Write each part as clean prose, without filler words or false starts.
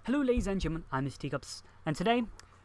Hello ladies and gentlemen, I'm Mr. Teacups, and today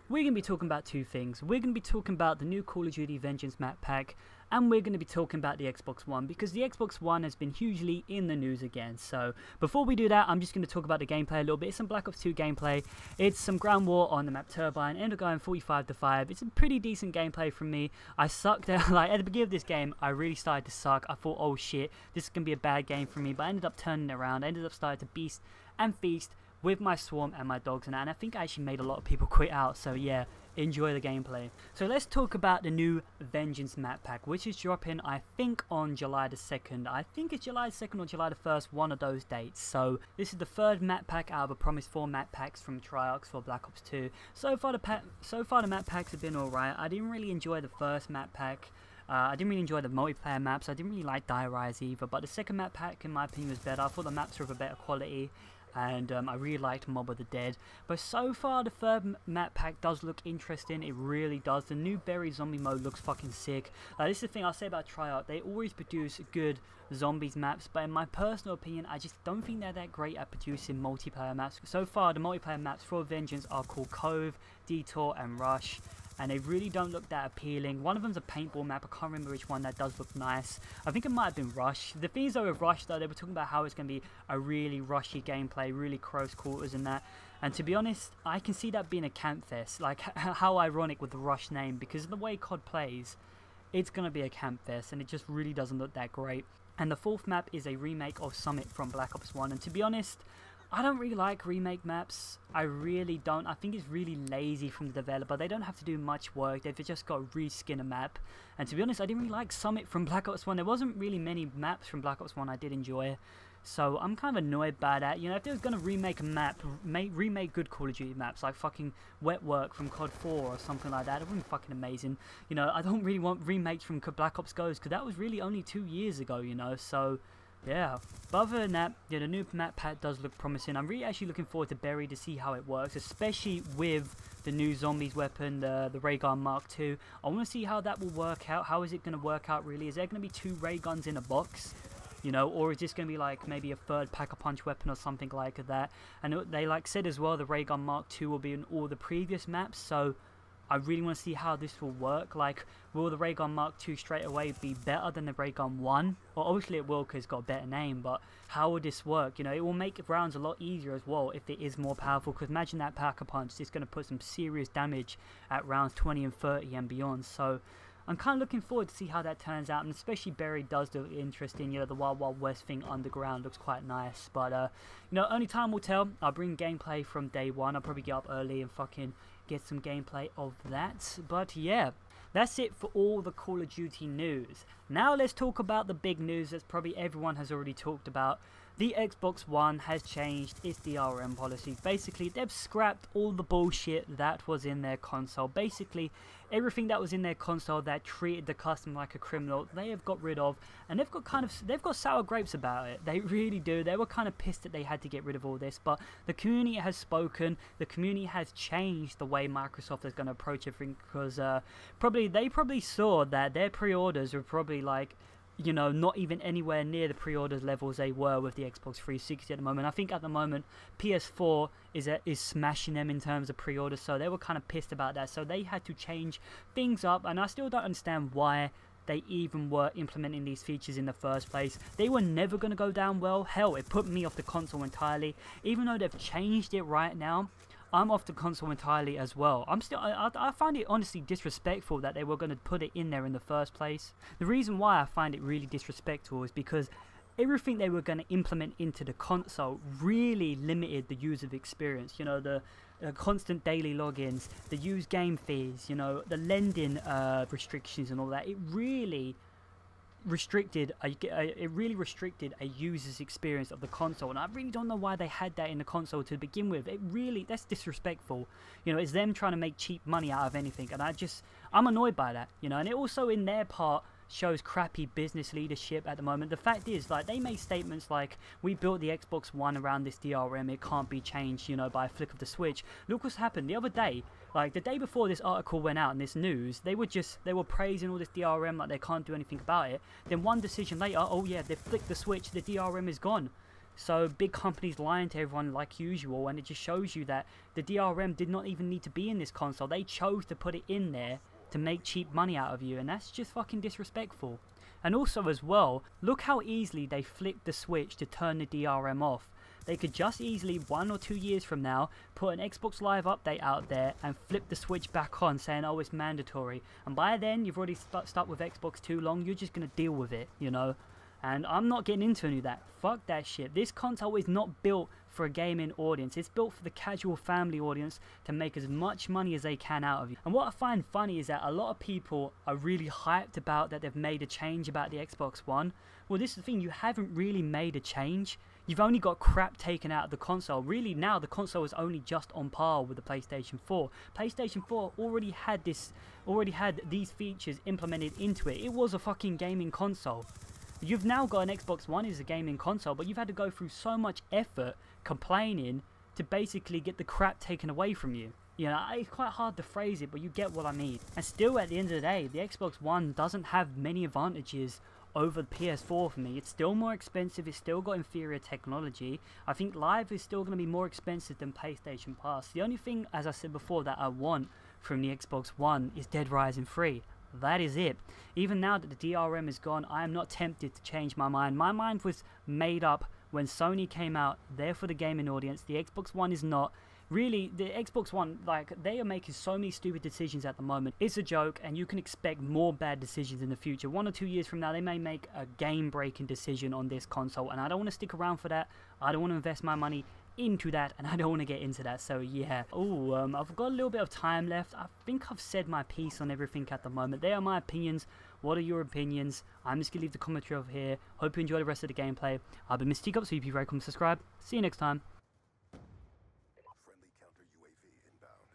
we're going to be talking about two things. We're going to be talking about the new Call of Duty Vengeance map pack, and we're going to be talking about the Xbox One, because the Xbox One has been hugely in the news again. So before we do that, I'm just going to talk about the gameplay a little bit. It's some Black Ops 2 gameplay, it's some ground war on the map Turbine, ended up going 45-5. It's a pretty decent gameplay from me. I sucked at, like, at the beginning of this game, I really started to suck. I thought, oh shit, this is going to be a bad game for me, but I ended up turning it around. I ended up starting to beast and feast with my swarm and my dogs and I think I actually made a lot of people quit out, so yeah, enjoy the gameplay. So let's talk about the new Vengeance map pack, which is dropping I think on July the 2nd. I think it's July the 2nd or July the 1st, one of those dates. So this is the third map pack out of a promised 4 map packs from Triox for Black Ops 2. So far the map packs have been alright. I didn't really enjoy the first map pack. I didn't really enjoy the multiplayer maps. I didn't really like Die Rise either, but the second map pack in my opinion was better. I thought the maps were of a better quality, and I really liked Mob of the Dead. But so far the third map pack does look interesting. It really does. The new Berry zombie mode looks fucking sick. This is the thing I'll say about Treyarch. They always produce good zombies maps, but in my personal opinion I just don't think they're that great at producing multiplayer maps. So far the multiplayer maps for Vengeance are called Cove, Detour and Rush, and they really don't look that appealing. One of them's a paintball map. I can't remember which one. That does look nice. I think it might have been Rush. The thing is though with Rush though, they were talking about how it's going to be a really rushy gameplay, really close quarters and that. And to be honest, I can see that being a camp fest. Like, how ironic with the Rush name, because of the way COD plays, it's going to be a camp fest and it just really doesn't look that great. And the fourth map is a remake of Summit from Black Ops 1, and to be honest, I don't really like remake maps. I really don't. I think it's really lazy from the developer. They don't have to do much work. They've just got to reskin a map. And to be honest, I didn't really like Summit from Black Ops 1. There wasn't really many maps from Black Ops 1 I did enjoy. So I'm kind of annoyed by that. You know, if they were going to remake a map, remake good Call of Duty maps, like fucking Wet Work from COD 4 or something like that, it would be fucking amazing. You know, I don't really want remakes from Black Ops Ghost, because that was really only 2 years ago, you know, so yeah. But other than that, yeah, the new map pack does look promising. I'm really actually looking forward to Berry to see how it works, especially with the new zombies weapon, the Ray Gun Mark II. I want to see how that will work out. How is it going to work out really? Is there going to be 2 ray guns in a box? You know, or is this going to be like maybe a third pack-a-punch weapon or something like that? And they like said as well, the Ray Gun Mark II will be in all the previous maps, so I really want to see how this will work. Like, will the Ray Gun Mark II straight away be better than the Ray Gun 1? Well, obviously it will, because it's got a better name, but how will this work? You know, it will make rounds a lot easier as well if it is more powerful, because imagine that pack-a-punch is going to put some serious damage at rounds 20 and 30 and beyond. So I'm kind of looking forward to see how that turns out, and especially Berry does look interesting. You know, the Wild Wild West thing underground looks quite nice, but you know, only time will tell. I'll bring gameplay from day one. I'll probably get up early and fucking get some gameplay of that. But yeah, that's it for all the Call of Duty news. Now let's talk about the big news that probably everyone has already talked about. The Xbox One has changed its DRM policy. Basically, they've scrapped all the bullshit that was in their console. Basically, everything that was in their console that treated the customer like a criminal, they have got rid of, and they've got sour grapes about it. They really do. They were kind of pissed that they had to get rid of all this, but the community has spoken. The community has changed the way Microsoft is going to approach everything, because they probably saw that their pre-orders were probably like, you know, not even anywhere near the pre-orders levels they were with the Xbox 360 at the moment. I think at the moment PS4 is smashing them in terms of pre-orders, so they were kind of pissed about that. So they had to change things up, and I still don't understand why they even were implementing these features in the first place. They were never going to go down well. Hell, it put me off the console entirely. Even though they've changed it right now, I'm off the console entirely as well. I find it honestly disrespectful that they were going to put it in there in the first place. The reason why I find it really disrespectful is because everything they were going to implement into the console really limited the user experience. You know, the constant daily logins, the used game fees, you know, the lending restrictions and all that. It really restricted a user's experience of the console, and I really don't know why they had that in the console to begin with. That's disrespectful. You know, it's them trying to make cheap money out of anything, and I'm annoyed by that, you know. And it also in their part shows crappy business leadership at the moment. The fact is, like, they made statements like, we built the Xbox One around this DRM, it can't be changed, you know, by a flick of the switch. Look what's happened the other day. Like, the day before this article went out and this news, they were praising all this DRM, like they can't do anything about it. Then one decision later, oh yeah, they flicked the switch, the DRM is gone. So big companies lying to everyone like usual, and it just shows you that the DRM did not even need to be in this console. They chose to put it in there to make cheap money out of you, and that's just fucking disrespectful. And also as well, look how easily they flipped the switch to turn the DRM off. They could just easily 1 or 2 years from now put an Xbox Live update out there and flip the switch back on saying, oh, it's mandatory. And by then you've already stuck with Xbox too long, you're just going to deal with it, you know. And I'm not getting into any of that. Fuck that shit. This console is not built for a gaming audience. It's built for the casual family audience to make as much money as they can out of you. And what I find funny is that a lot of people are really hyped about that they've made a change about the Xbox One. Well, this is the thing, you haven't really made a change. You've only got crap taken out of the console. Really now the console is only just on par with the PlayStation 4. PlayStation 4 already had these features implemented into it. It was a fucking gaming console. You've now got an Xbox One as a gaming console, but you've had to go through so much effort complaining to basically get the crap taken away from you. You know, it's quite hard to phrase it, but you get what I mean. And still, at the end of the day, the Xbox One doesn't have many advantages over the PS4 for me. It's still more expensive, it's still got inferior technology. I think Live is still going to be more expensive than PlayStation Plus. The only thing, as I said before, that I want from the Xbox One is Dead Rising 3. That is it. Even now that the DRM is gone, I am not tempted to change my mind. My mind was made up when Sony came out, there for the gaming audience. The Xbox One is not. Really, the Xbox One, like, they are making so many stupid decisions at the moment. It's a joke, and you can expect more bad decisions in the future. 1 or 2 years from now, they may make a game-breaking decision on this console, and I don't want to stick around for that. I don't want to invest my money into that, and I don't want to get into that. So yeah. I've got a little bit of time left. I think I've said my piece on everything at the moment. They are my opinions. What are your opinions? I'm just gonna leave the commentary over here. Hope you enjoy the rest of the gameplay. I've been Mr. Teacup, so you be very cool, subscribe. See you next time. Friendly counter UAV inbound.